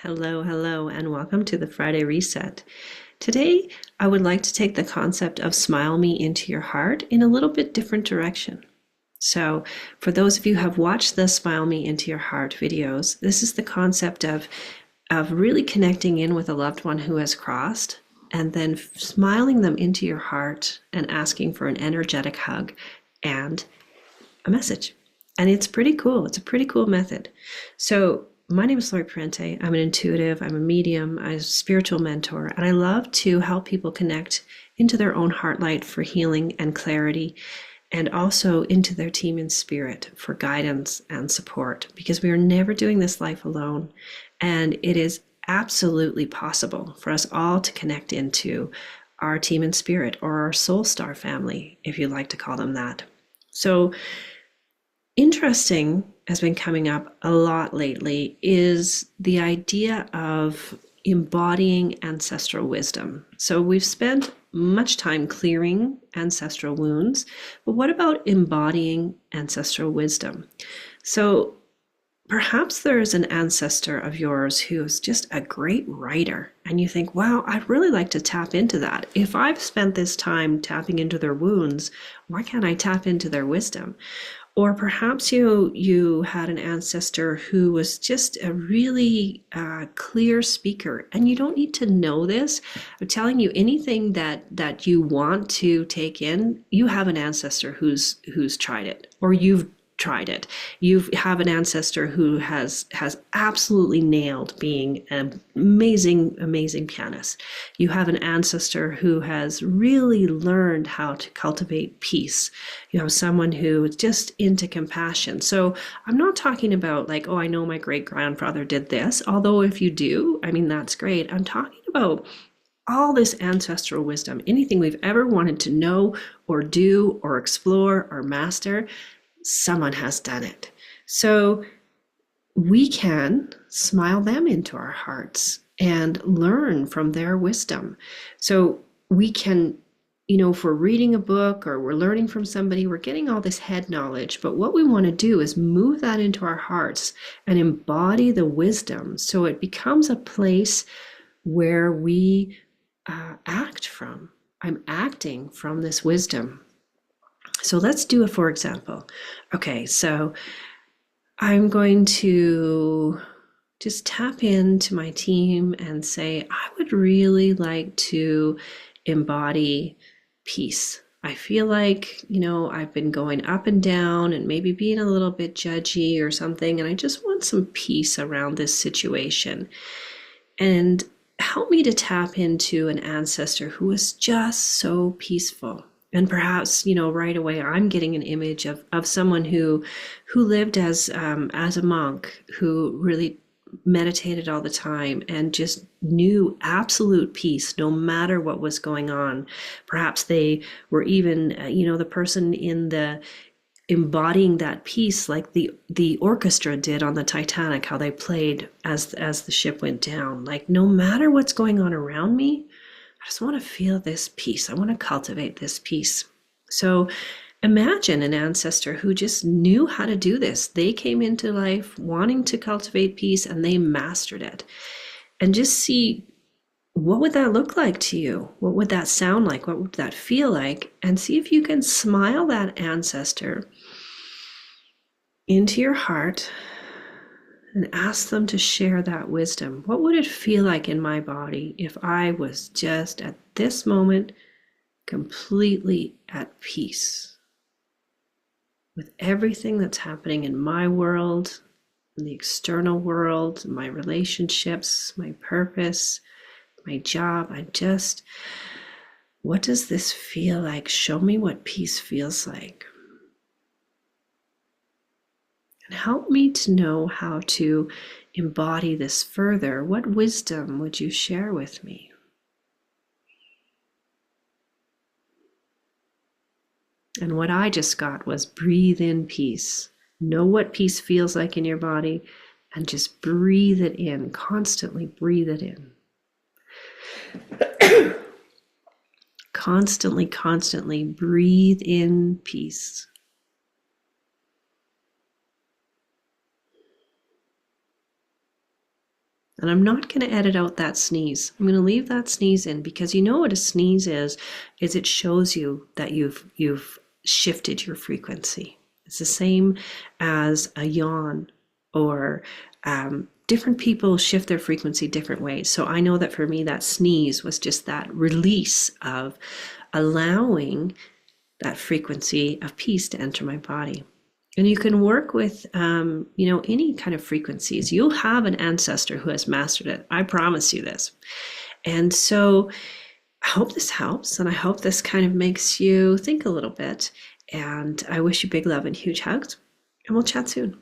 Hello, and welcome to the Friday Reset. Today, I would like to take the concept of smile me into your heart in a little bit different direction. So, for those of you who have watched the Smile Me into your heart videos, this is the concept of really connecting in with a loved one who has crossed and then smiling them into your heart and asking for an energetic hug and a message. And it's pretty cool. It's a pretty cool method. So, my name is Lori Parente. I'm an intuitive, I'm a medium, I'm a spiritual mentor, and I love to help people connect into their own heart light for healing and clarity, and also into their team in spirit for guidance and support, because we are never doing this life alone. And it is absolutely possible for us all to connect into our team in spirit, or our soul star family, if you like to call them that. So, interesting has been coming up a lot lately is the idea of embodying ancestral wisdom. So we've spent much time clearing ancestral wounds, but what about embodying ancestral wisdom? So perhaps there's an ancestor of yours who's just a great writer, and you think, wow, I'd really like to tap into that. If I've spent this time tapping into their wounds, why can't I tap into their wisdom? Or perhaps you had an ancestor who was just a really clear speaker, and you don't need to know this. I'm telling you, anything that you want to take in, you have an ancestor who's tried it, or you've tried it. You have an ancestor who has absolutely nailed being an amazing pianist. You have an ancestor who has really learned how to cultivate peace. You have someone who is just into compassion. So I'm not talking about like, oh, I know my great grandfather did this, although if you do, I mean, that's great. I'm talking about all this ancestral wisdom, anything we've ever wanted to know or do or explore or master, someone has done it. So we can smile them into our hearts and learn from their wisdom. So we can, if we're reading a book or we're learning from somebody, we're getting all this head knowledge. But what we want to do is move that into our hearts and embody the wisdom so it becomes a place where we act from. I'm acting from this wisdom. So let's do it, for example. Okay, so I'm going to just tap into my team and say, I would really like to embody peace. I feel like, I've been going up and down and maybe being a little bit judgy or something, and I just want some peace around this situation. And help me to tap into an ancestor who is just so peaceful. And perhaps, right away, I'm getting an image of someone who lived as a monk, who really meditated all the time and just knew absolute peace no matter what was going on. Perhaps they were even, the person in the embodying that peace, like the orchestra did on the Titanic, how they played as the ship went down. Like, no matter what's going on around me, I just want to feel this peace. I want to cultivate this peace. So imagine an ancestor who just knew how to do this. They came into life wanting to cultivate peace and they mastered it. And just see, what would that look like to you? What would that sound like? What would that feel like? And see if you can smile that ancestor into your heart and ask them to share that wisdom. What would it feel like in my body if I was just at this moment completely at peace with everything that's happening in my world, in the external world, my relationships, my purpose, my job? What does this feel like? Show me what peace feels like. And help me to know how to embody this further. What wisdom would you share with me? And what I just got was breathe in peace. Know what peace feels like in your body and just breathe it in. Constantly breathe it in. Constantly breathe in peace. And I'm not going to edit out that sneeze. I'm going to leave that sneeze in, because you know what a sneeze is it shows you that you've shifted your frequency. It's the same as a yawn, or different people shift their frequency different ways. So I know that for me, that sneeze was just that release of allowing that frequency of peace to enter my body. And you can work with, any kind of frequencies. You'll have an ancestor who has mastered it. I promise you this. And so I hope this helps. And I hope this kind of makes you think a little bit. And I wish you big love and huge hugs. And we'll chat soon.